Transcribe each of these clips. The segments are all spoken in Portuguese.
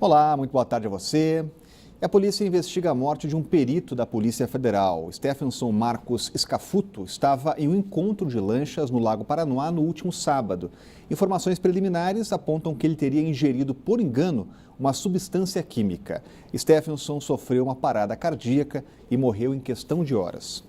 Olá, muito boa tarde a você. A polícia investiga a morte de um perito da Polícia Federal. Stephenson Marcos Scafuto estava em um encontro de lanchas no Lago Paranoá no último sábado. Informações preliminares apontam que ele teria ingerido, por engano, uma substância química. Stephenson sofreu uma parada cardíaca e morreu em questão de horas.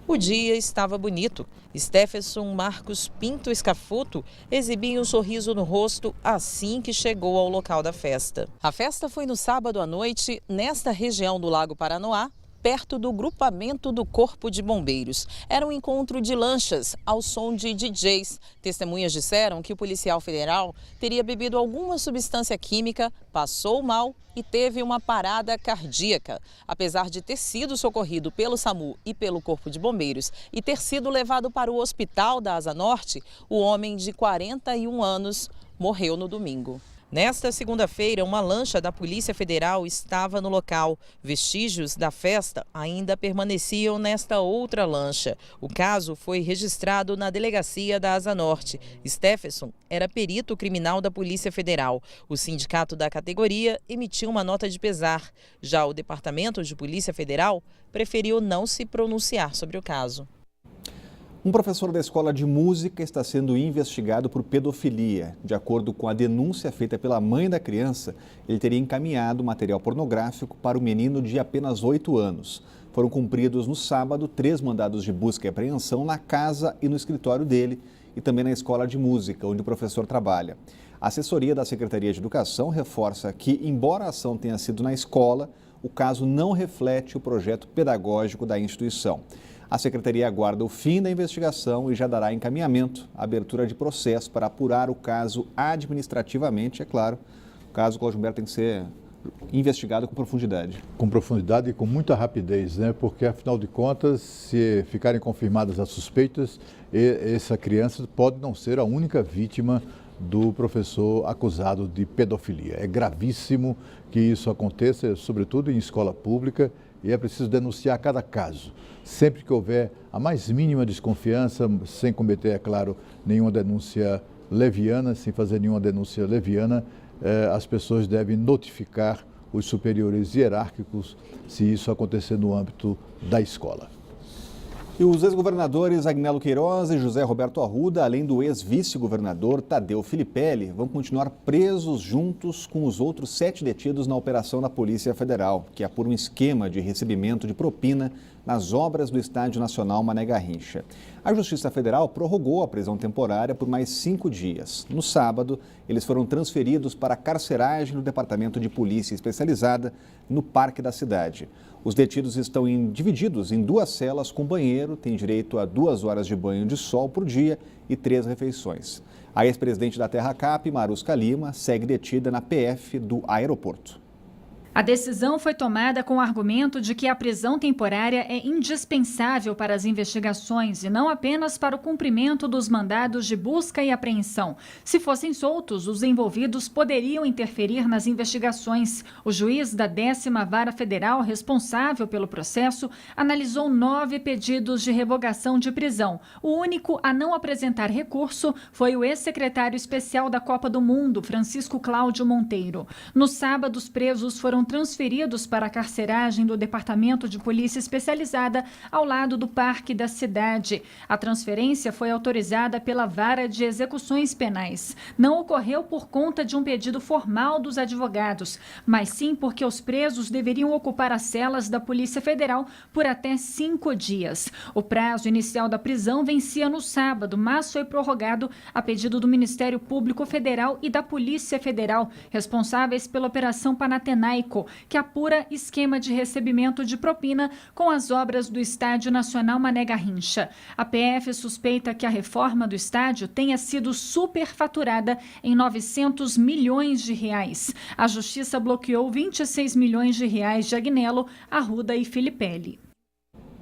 O dia estava bonito. Stephenson Marcos Pinto Scafuto exibia um sorriso no rosto assim que chegou ao local da festa. A festa foi no sábado à noite, nesta região do Lago Paranoá, perto do grupamento do Corpo de Bombeiros. Era um encontro de lanchas ao som de DJs. Testemunhas disseram que o policial federal teria bebido alguma substância química, passou mal e teve uma parada cardíaca. Apesar de ter sido socorrido pelo SAMU e pelo Corpo de Bombeiros e ter sido levado para o hospital da Asa Norte, o homem de 41 anos morreu no domingo. Nesta segunda-feira, uma lancha da Polícia Federal estava no local. Vestígios da festa ainda permaneciam nesta outra lancha. O caso foi registrado na delegacia da Asa Norte. Stephenson era perito criminal da Polícia Federal. O sindicato da categoria emitiu uma nota de pesar. Já o Departamento de Polícia Federal preferiu não se pronunciar sobre o caso. Um professor da escola de música está sendo investigado por pedofilia. De acordo com a denúncia feita pela mãe da criança, ele teria encaminhado material pornográfico para o menino de apenas 8 anos. Foram cumpridos no sábado 3 mandados de busca e apreensão na casa e no escritório dele e também na escola de música, onde o professor trabalha. A assessoria da Secretaria de Educação reforça que, embora a ação tenha sido na escola, o caso não reflete o projeto pedagógico da instituição. A Secretaria aguarda o fim da investigação e já dará encaminhamento à abertura de processo para apurar o caso administrativamente, é claro. O caso, Cláudio Humberto, tem que ser investigado com profundidade. Com profundidade e com muita rapidez, né? Porque, afinal de contas, se ficarem confirmadas as suspeitas, essa criança pode não ser a única vítima do professor acusado de pedofilia. É gravíssimo que isso aconteça, sobretudo em escola pública, e é preciso denunciar cada caso. Sempre que houver a mais mínima desconfiança, sem cometer, é claro, nenhuma denúncia leviana, sem fazer nenhuma denúncia leviana, as pessoas devem notificar os superiores hierárquicos se isso acontecer no âmbito da escola. E os ex-governadores Agnello Queiroz e José Roberto Arruda, além do ex-vice-governador Tadeu Filipelli, vão continuar presos juntos com os outros 7 detidos na operação da Polícia Federal, que apura um esquema de recebimento de propina nas obras do Estádio Nacional Mané Garrincha. A Justiça Federal prorrogou a prisão temporária por mais 5 dias. No sábado, eles foram transferidos para a carceragem no Departamento de Polícia Especializada no Parque da Cidade. Os detidos estão divididos em 2 celas com banheiro, têm direito a 2 horas de banho de sol por dia e 3 refeições. A ex-presidente da Terra Cap, Marusca Lima, segue detida na PF do aeroporto. A decisão foi tomada com o argumento de que a prisão temporária é indispensável para as investigações e não apenas para o cumprimento dos mandados de busca e apreensão. Se fossem soltos, os envolvidos poderiam interferir nas investigações. O juiz da 10ª Vara Federal, responsável pelo processo, analisou 9 pedidos de revogação de prisão. O único a não apresentar recurso foi o ex-secretário especial da Copa do Mundo, Francisco Cláudio Monteiro. No sábado, os presos foram transferidos para a carceragem do Departamento de Polícia Especializada ao lado do Parque da Cidade. A transferência foi autorizada pela Vara de Execuções Penais. Não ocorreu por conta de um pedido formal dos advogados, mas sim porque os presos deveriam ocupar as celas da Polícia Federal por até 5 dias. O prazo inicial da prisão vencia no sábado, mas foi prorrogado a pedido do Ministério Público Federal e da Polícia Federal, responsáveis pela Operação Panatenaico, que apura esquema de recebimento de propina com as obras do Estádio Nacional Mané Garrincha. A PF suspeita que a reforma do estádio tenha sido superfaturada em 900 milhões de reais. A Justiça bloqueou 26 milhões de reais de Agnello, Arruda e Filipelli.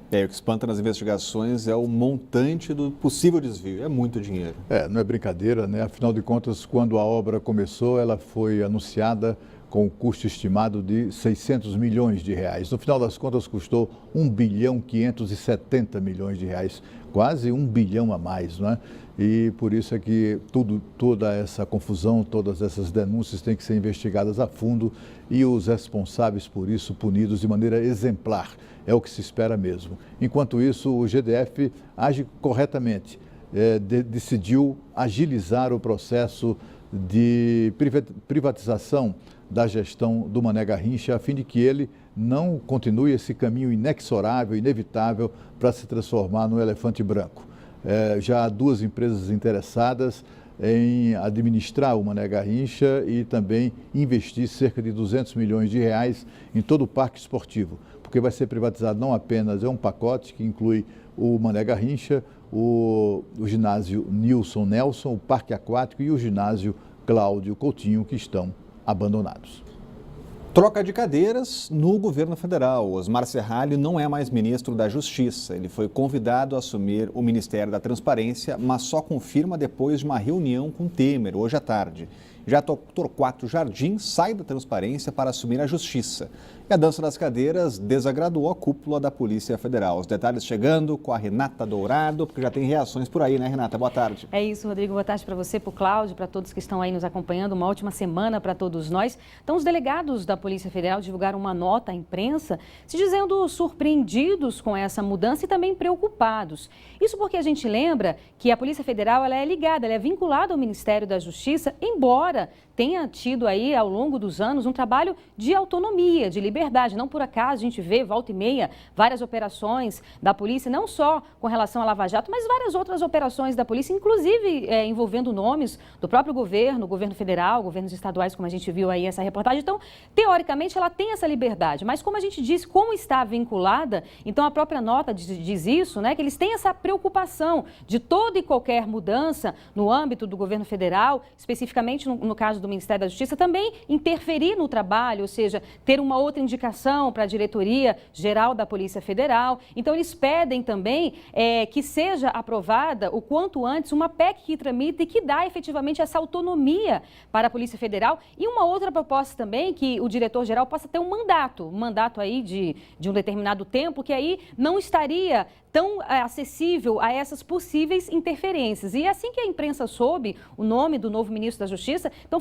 O que espanta nas investigações é o montante do possível desvio. É muito dinheiro. Não é brincadeira, né? Afinal de contas, quando a obra começou, ela foi anunciada com um custo estimado de 600 milhões de reais. No final das contas, custou 1.570 bilhões de reais, quase 1 bilhão a mais, não é? E por isso é que toda essa confusão, todas essas denúncias têm que ser investigadas a fundo e os responsáveis por isso punidos de maneira exemplar. É o que se espera mesmo. Enquanto isso, o GDF age corretamente, decidiu agilizar o processo de privatização da gestão do Mané Garrincha, a fim de que ele não continue esse caminho inexorável, inevitável, para se transformar no elefante branco. Já há 2 empresas interessadas em administrar o Mané Garrincha e também investir cerca de 200 milhões de reais em todo o parque esportivo, porque vai ser privatizado não apenas, é um pacote que inclui o Mané Garrincha, o ginásio Nilson Nelson, o parque aquático e o ginásio Cláudio Coutinho, que estão abandonados. Troca de cadeiras no governo federal. Osmar Serralho não é mais ministro da Justiça. Ele foi convidado a assumir o Ministério da Transparência, mas só confirma depois de uma reunião com Temer, hoje à tarde. Já Torquato Jardim sai da Transparência para assumir a Justiça. E a dança das cadeiras desagradou a cúpula da Polícia Federal. Os detalhes chegando com a Renata Dourado, porque já tem reações por aí, né, Renata? Boa tarde. É isso, Rodrigo. Boa tarde para você, para o Cláudio, para todos que estão aí nos acompanhando. Uma ótima semana para todos nós. Então, os delegados da Polícia Federal divulgaram uma nota à imprensa se dizendo surpreendidos com essa mudança e também preocupados. Isso porque a gente lembra que a Polícia Federal ela é ligada, ela é vinculada ao Ministério da Justiça, embora tenha tido aí ao longo dos anos um trabalho de autonomia, de liberdade. Não por acaso a gente vê, volta e meia, várias operações da polícia, não só com relação à Lava Jato, mas várias outras operações da polícia, inclusive envolvendo nomes do próprio governo, governo federal, governos estaduais, como a gente viu aí essa reportagem. Então, teoricamente, ela tem essa liberdade, mas como a gente disse, como está vinculada, então a própria nota diz isso, né, que eles têm essa preocupação de toda e qualquer mudança no âmbito do governo federal, especificamente no caso do Ministério da Justiça, também interferir no trabalho, ou seja, ter uma outra indicação para a diretoria geral da Polícia Federal. Então, eles pedem também que seja aprovada o quanto antes uma PEC que tramita e que dá efetivamente essa autonomia para a Polícia Federal. E uma outra proposta também, que o diretor-geral possa ter um mandato aí de um determinado tempo, que aí não estaria tão acessível a essas possíveis interferências. E assim que a imprensa soube o nome do novo ministro da Justiça, então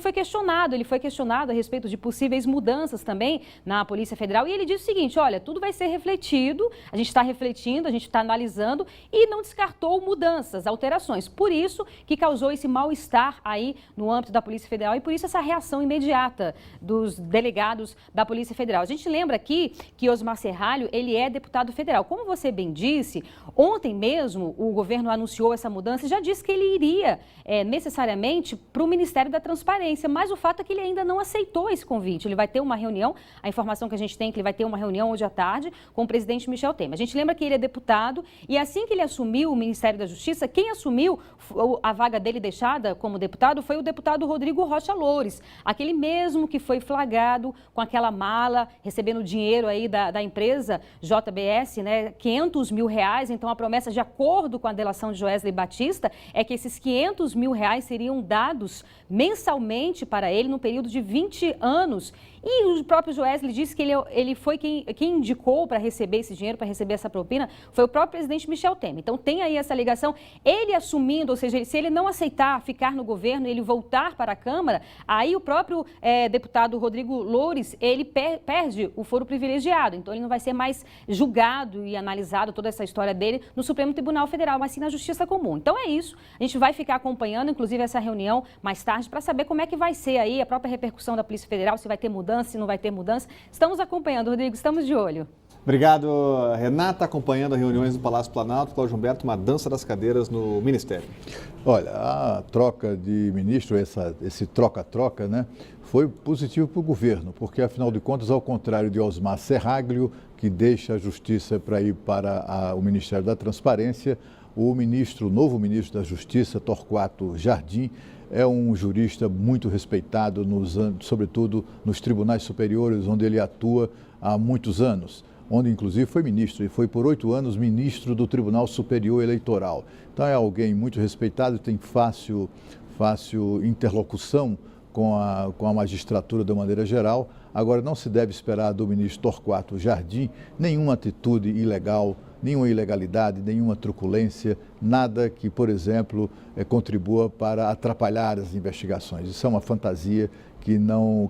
ele foi questionado a respeito de possíveis mudanças também na Polícia Federal, e ele disse o seguinte: olha, tudo vai ser refletido, a gente está refletindo, a gente está analisando, e não descartou mudanças, alterações. Por isso que causou esse mal-estar aí no âmbito da Polícia Federal, e por isso essa reação imediata dos delegados da Polícia Federal. A gente lembra aqui que Osmar Serralho, ele é deputado federal. Como você bem disse, ontem mesmo o governo anunciou essa mudança e já disse que ele iria necessariamente para o Ministério da Transparência, mas o fato é que ele ainda não aceitou esse convite. Ele vai ter uma reunião, a informação que a gente tem é que ele vai ter uma reunião hoje à tarde com o presidente Michel Temer. A gente lembra que ele é deputado e assim que ele assumiu o Ministério da Justiça, quem assumiu a vaga dele deixada como deputado foi o deputado Rodrigo Rocha Loures, aquele mesmo que foi flagrado com aquela mala, recebendo dinheiro aí da empresa JBS, né, 500 mil reais. Então, a promessa, de acordo com a delação de Joesley Batista, é que esses 500 mil reais seriam dados mensalmente para ele no período de 20 anos. E o próprio Joesley disse que ele foi quem indicou para receber esse dinheiro, para receber essa propina, foi o próprio presidente Michel Temer. Então, tem aí essa ligação. Ele assumindo, ou seja, se ele não aceitar ficar no governo, ele voltar para a Câmara, aí o próprio deputado Rodrigo Loures, ele perde o foro privilegiado. Então, ele não vai ser mais julgado e analisado toda essa história dele no Supremo Tribunal Federal, mas sim na Justiça Comum. Então, é isso. A gente vai ficar acompanhando, inclusive, essa reunião mais tarde para saber como é que vai ser aí a própria repercussão da Polícia Federal, se vai ter mudança, se não vai ter mudança. Estamos acompanhando, Rodrigo, estamos de olho. Obrigado, Renata, acompanhando as reuniões do Palácio Planalto. Cláudio Humberto, uma dança das cadeiras no Ministério. Olha, a troca de ministro, esse troca-troca, né, foi positivo para o governo, porque, afinal de contas, ao contrário de Osmar Serralho, que deixa a Justiça para ir para o Ministério da Transparência, o novo ministro da Justiça, Torquato Jardim, é um jurista muito respeitado, sobretudo nos tribunais superiores, onde ele atua há muitos anos, onde inclusive foi ministro, e foi por 8 anos ministro do Tribunal Superior Eleitoral. Então é alguém muito respeitado, tem fácil interlocução com a magistratura de uma maneira geral. Agora, não se deve esperar do ministro Torquato Jardim nenhuma atitude ilegal, nenhuma ilegalidade, nenhuma truculência, nada que, por exemplo, contribua para atrapalhar as investigações. Isso é uma fantasia que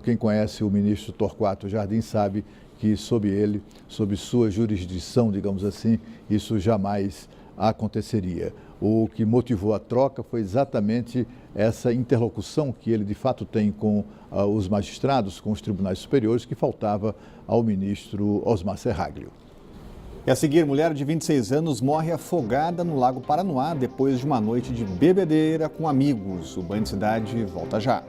quem conhece o ministro Torquato Jardim sabe que sob ele, sob sua jurisdição, digamos assim, isso jamais aconteceria. O que motivou a troca foi exatamente essa interlocução que ele de fato tem com os magistrados, com os tribunais superiores, que faltava ao ministro Osmar Serraglio. E a seguir, mulher de 26 anos morre afogada no Lago Paranoá depois de uma noite de bebedeira com amigos. O Banho de Cidade volta já.